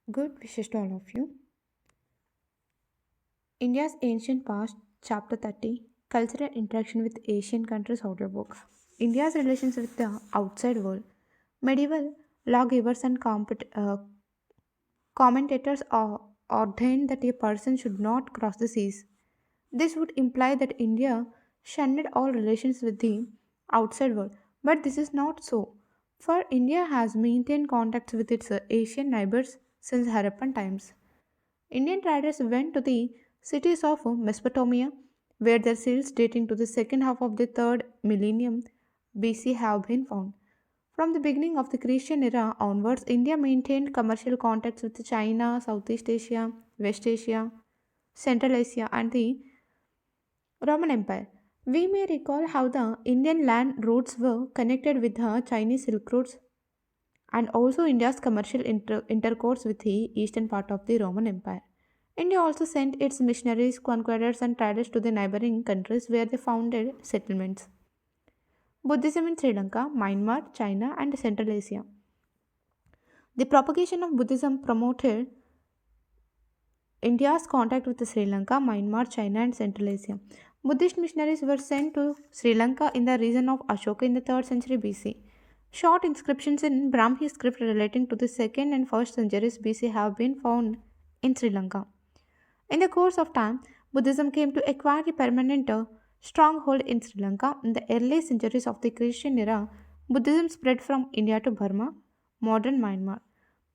Good wishes to all of you. India's Ancient Past, Chapter 30, Cultural Interaction with Asian Countries Audiobook. India's relations with the outside world. Medieval lawgivers and commentators ordained that a person should not cross the seas. This would imply that India shunned all relations with the outside world, but this is not so. For India has maintained contacts with its Asian neighbors since Harappan times. Indian traders went to the cities of Mesopotamia, where their seals dating to the second half of the third millennium BC have been found. From the beginning of the Christian era onwards, India maintained commercial contacts with China, Southeast Asia, West Asia, Central Asia, and the Roman Empire. We may recall how the Indian land routes were connected with the Chinese Silk routes and also India's commercial intercourse with the eastern part of the Roman Empire. India also sent its missionaries, conquerors, and traders to the neighboring countries where they founded settlements. Buddhism in Sri Lanka, Myanmar, China, and Central Asia. The propagation of Buddhism promoted India's contact with Sri Lanka, Myanmar, China, and Central Asia. Buddhist missionaries were sent to Sri Lanka in the region of Ashoka in the 3rd century BC. Short inscriptions in Brahmi script relating to the 2nd and 1st centuries BC have been found in Sri Lanka. In the course of time, Buddhism came to acquire a permanent stronghold in Sri Lanka. In the early centuries of the Christian era, Buddhism spread from India to Burma, modern Myanmar.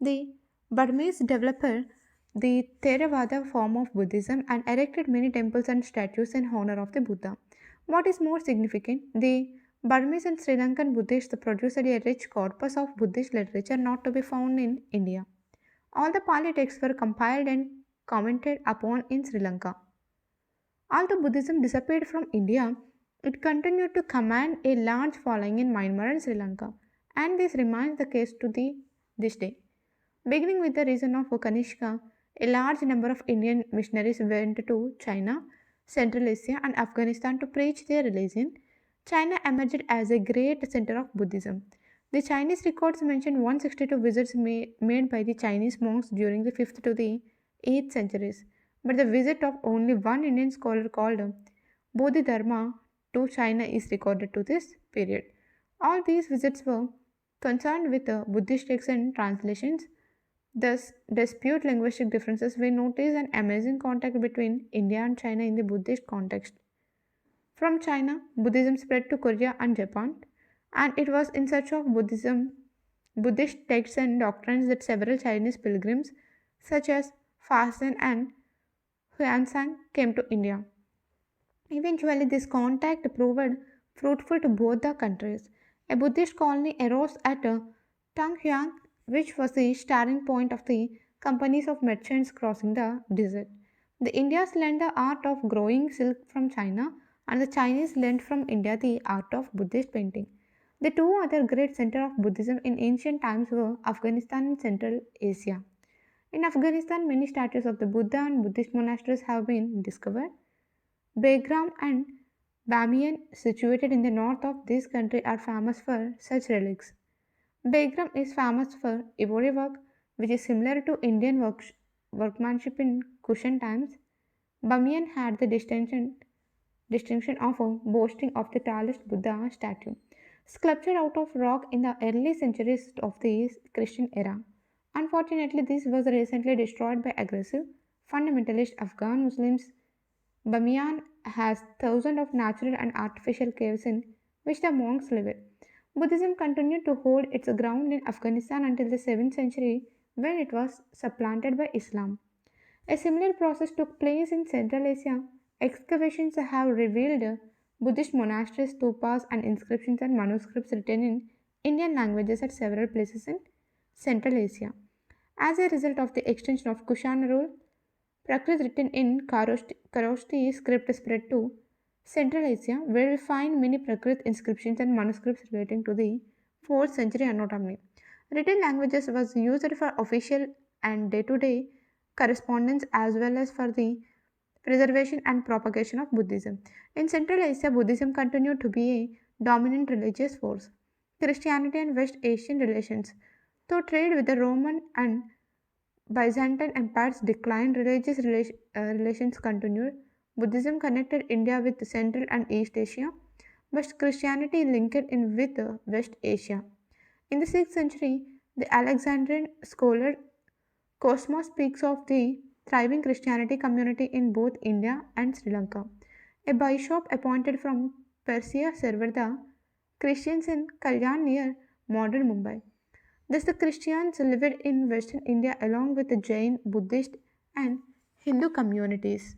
The Burmese developed the Theravada form of Buddhism and erected many temples and statues in honor of the Buddha. What is more significant, the Burmese and Sri Lankan Buddhists produced a rich corpus of Buddhist literature not to be found in India. All the Pali texts were compiled and commented upon in Sri Lanka. Although Buddhism disappeared from India, it continued to command a large following in Myanmar and Sri Lanka, and this remains the case to this day. Beginning with the reign of Kanishka, a large number of Indian missionaries went to China, Central Asia, and Afghanistan to preach their religion. China emerged as a great center of Buddhism. The Chinese records mention 162 visits made by the Chinese monks during the 5th to the 8th centuries, but the visit of only one Indian scholar called Bodhidharma to China is recorded to this period. All these visits were concerned with Buddhist texts and translations. Thus, despite linguistic differences, we notice an amazing contact between India and China in the Buddhist context. From China, Buddhism spread to Korea and Japan, and it was in search of Buddhist texts and doctrines that several Chinese pilgrims, such as Fasten and Huansang, came to India. Eventually, this contact proved fruitful to both the countries. A Buddhist colony arose at Tanghyang, which was the starting point of the companies of merchants crossing the desert. The Indians learned the art of growing silk from China, and the Chinese learned from India the art of Buddhist painting. The two other great centers of Buddhism in ancient times were Afghanistan and Central Asia. In Afghanistan, many statues of the Buddha and Buddhist monasteries have been discovered. Begram and Bamiyan, situated in the north of this country, are famous for such relics. Begram is famous for ivory work, which is similar to Indian workmanship in Kushan times. Bamiyan had the distinction of boasting of the tallest Buddha statue, sculptured out of rock in the early centuries of the Christian era. Unfortunately, this was recently destroyed by aggressive fundamentalist Afghan Muslims. Bamiyan has thousands of natural and artificial caves in which the monks lived. Buddhism continued to hold its ground in Afghanistan until the 7th century when it was supplanted by Islam. A similar process took place in Central Asia. Excavations have revealed Buddhist monasteries, stupas, and inscriptions and manuscripts written in Indian languages at several places in Central Asia. As a result of the extension of Kushan rule, Prakrit written in Kharosthi script spread to Central Asia, where we find many Prakrit inscriptions and manuscripts relating to the 4th century anatomy. Written languages was used for official and day-to-day correspondence as well as for the preservation and propagation of Buddhism. In Central Asia, Buddhism continued to be a dominant religious force. Christianity and West Asian relations, though trade with the Roman and Byzantine Empire's decline, relations continued. Buddhism connected India with Central and East Asia, but Christianity linked in with West Asia. In the 6th century, the Alexandrian scholar Cosmas speaks of the thriving Christianity community in both India and Sri Lanka. A bishop appointed from Persia served the Christians in Kalyan near modern Mumbai. Thus, the Christians lived in Western India along with the Jain, Buddhist, and Hindu communities.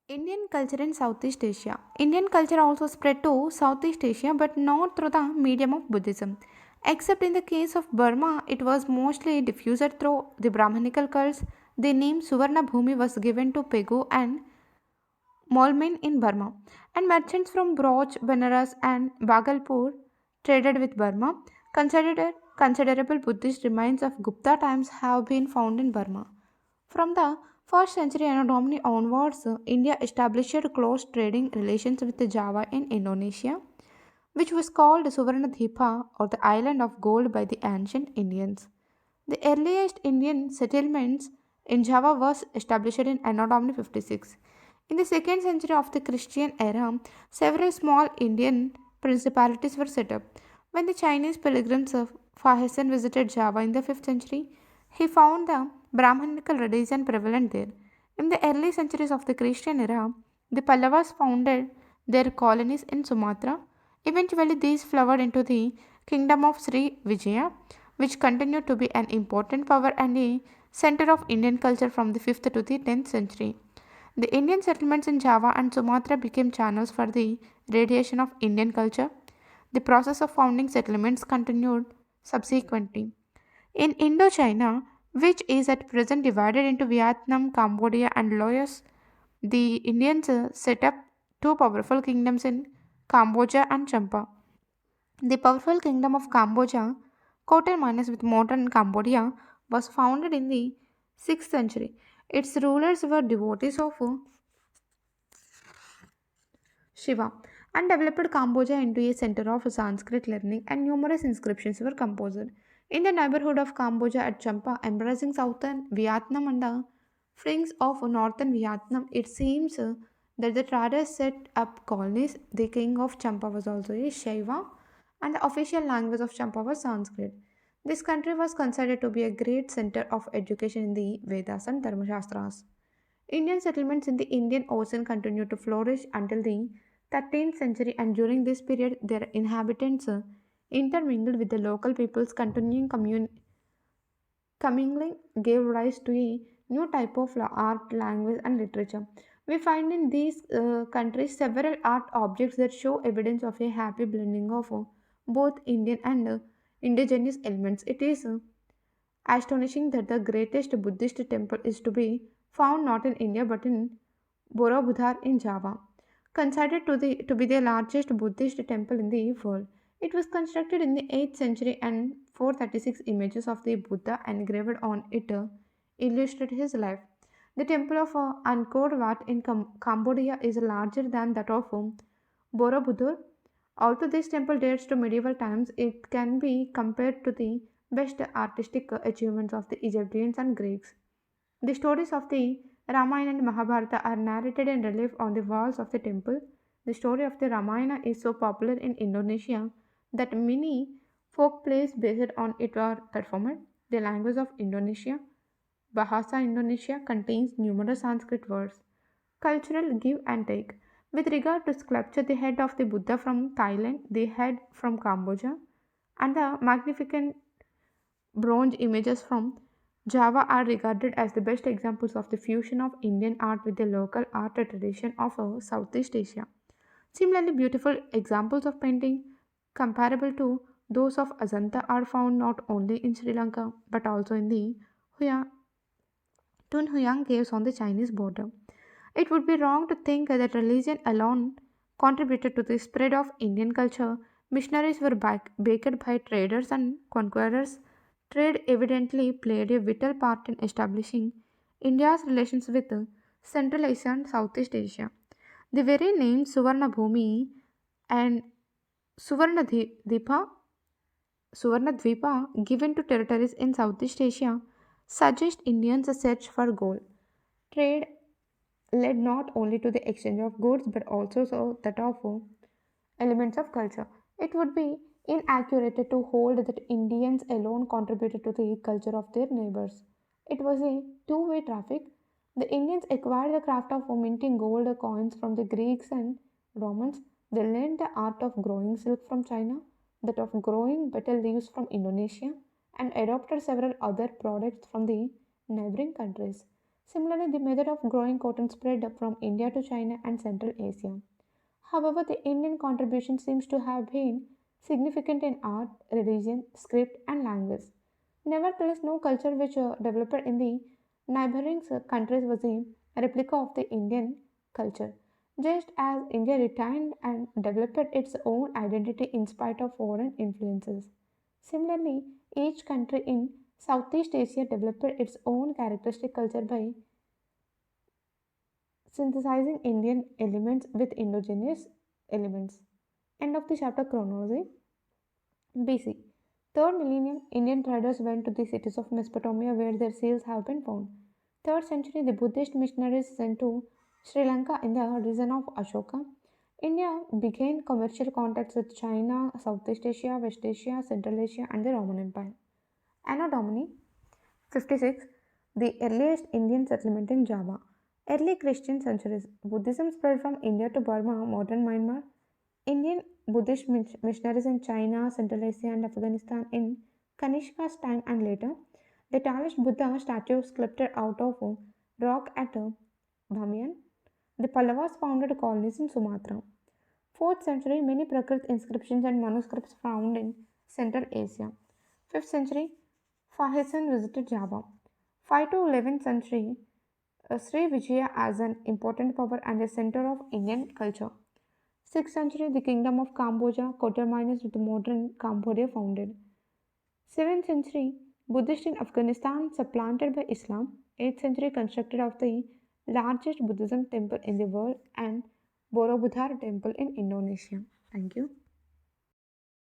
Indian culture in Southeast Asia. Indian culture also spread to Southeast Asia but not through the medium of Buddhism. Except in the case of Burma, it was mostly diffused through the Brahmanical cults. The name Suvarna Bhumi was given to Pegu and Molmin in Burma, and merchants from Broj, Benares, and Bhagalpur traded with Burma. Considerable Buddhist remains of Gupta times have been found in Burma. From the 1st century Anno Domini onwards, India established close trading relations with Java in Indonesia, which was called Suvarnadhipa or the island of gold by the ancient Indians. The earliest Indian settlements in Java was established in Anno Domini 56. In the 2nd century of the Christian era, several small Indian principalities were set up. When the Chinese pilgrims of Fahesan visited Java in the 5th century, he found the Brahmanical religion prevalent there. In the early centuries of the Christian era, the Pallavas founded their colonies in Sumatra. Eventually, these flowered into the kingdom of Sri Vijaya, which continued to be an important power and a center of Indian culture from the 5th to the 10th century. The Indian settlements in Java and Sumatra became channels for the radiation of Indian culture. The process of founding settlements continued subsequently. In Indochina, which is at present divided into Vietnam, Cambodia, and Laos, the Indians set up two powerful kingdoms in Cambodia and Champa. The powerful kingdom of Cambodia, coterminous with modern Cambodia, was founded in the 6th century. Its rulers were devotees of Shiva and developed Cambodia into a center of Sanskrit learning, and numerous inscriptions were composed. In the neighborhood of Cambodia at Champa, embracing southern Vietnam and the fringes of northern Vietnam, it seems that the traders set up colonies. The king of Champa was also a Shaiva, and the official language of Champa was Sanskrit. This country was considered to be a great center of education in the Vedas and Dharmashastras. Indian settlements in the Indian Ocean continued to flourish until the 13th century, and during this period, their inhabitants intermingled with the local peoples. Commingling gave rise to a new type of art, language, and literature. We find in these countries several art objects that show evidence of a happy blending of both Indian and indigenous elements. It is astonishing that the greatest Buddhist temple is to be found not in India but in Borobudur in Java. Considered to be the largest Buddhist temple in the world, it was constructed in the 8th century, and 436 images of the Buddha engraved on it illustrate his life. The temple of Angkor Wat in Cambodia is larger than that of Borobudur. Although this temple dates to medieval times, it can be compared to the best artistic achievements of the Egyptians and Greeks. The stories of the Ramayana and Mahabharata are narrated in relief on the walls of the temple. The story of the Ramayana is so popular in Indonesia that many folk plays based on it are performed. The language of Indonesia, Bahasa Indonesia, contains numerous Sanskrit words. Cultural give and take. With regard to sculpture, the head of the Buddha from Thailand, the head from Cambodia, and the magnificent bronze images from Java are regarded as the best examples of the fusion of Indian art with the local art tradition of Southeast Asia. Similarly, beautiful examples of painting comparable to those of Ajanta are found not only in Sri Lanka but also in the Huya, Tunhuyang caves on the Chinese border. It would be wrong to think that religion alone contributed to the spread of Indian culture. Missionaries were backed by traders and conquerors. Trade evidently played a vital part in establishing India's relations with Central Asia and Southeast Asia. The very names Suvarna Bhumi and Suvarnadhipa, Suvarnadvipa given to territories in Southeast Asia suggest Indians search for gold. Trade led not only to the exchange of goods but also so that of elements of culture. It would be inaccurate to hold that Indians alone contributed to the culture of their neighbors. It was a two-way traffic. The Indians acquired the craft of minting gold coins from the Greeks and Romans. They learned the art of growing silk from China, that of growing betel leaves from Indonesia, and adopted several other products from the neighboring countries. Similarly, the method of growing cotton spread from India to China and Central Asia. However, the Indian contribution seems to have been significant in art, religion, script, and language. Nevertheless, no culture which developed in the neighboring countries was a replica of the Indian culture. Just as India retained and developed its own identity in spite of foreign influences. Similarly, each country in Southeast Asia developed its own characteristic culture by synthesizing Indian elements with indigenous elements. End of the chapter chronology. BC. Third millennium, Indian traders went to the cities of Mesopotamia where their seals have been found. Third century, the Buddhist missionaries sent to Sri Lanka in the region of Ashoka. India began commercial contacts with China, Southeast Asia, West Asia, Central Asia, and the Roman Empire. Anno Domini 56. The earliest Indian settlement in Java. Early Christian centuries. Buddhism spread from India to Burma, modern Myanmar. Indian Buddhist missionaries in China, Central Asia, and Afghanistan in Kanishka's time and later. The tallest Buddha statue sculpted out of rock at Bamiyan. The Pallavas founded colonies in Sumatra. 4th century, many Prakrit inscriptions and manuscripts found in Central Asia. 5th century, Fahisan visited Java. 5 to 11th century, Sri Vijaya as an important power and a center of Indian culture. 6th century, the kingdom of Cambodia, coterminous with the modern Cambodia founded. 7th century, Buddhist in Afghanistan supplanted by Islam. 8th century, constructed of the largest Buddhism temple in the world and Borobudur temple in Indonesia. Thank you.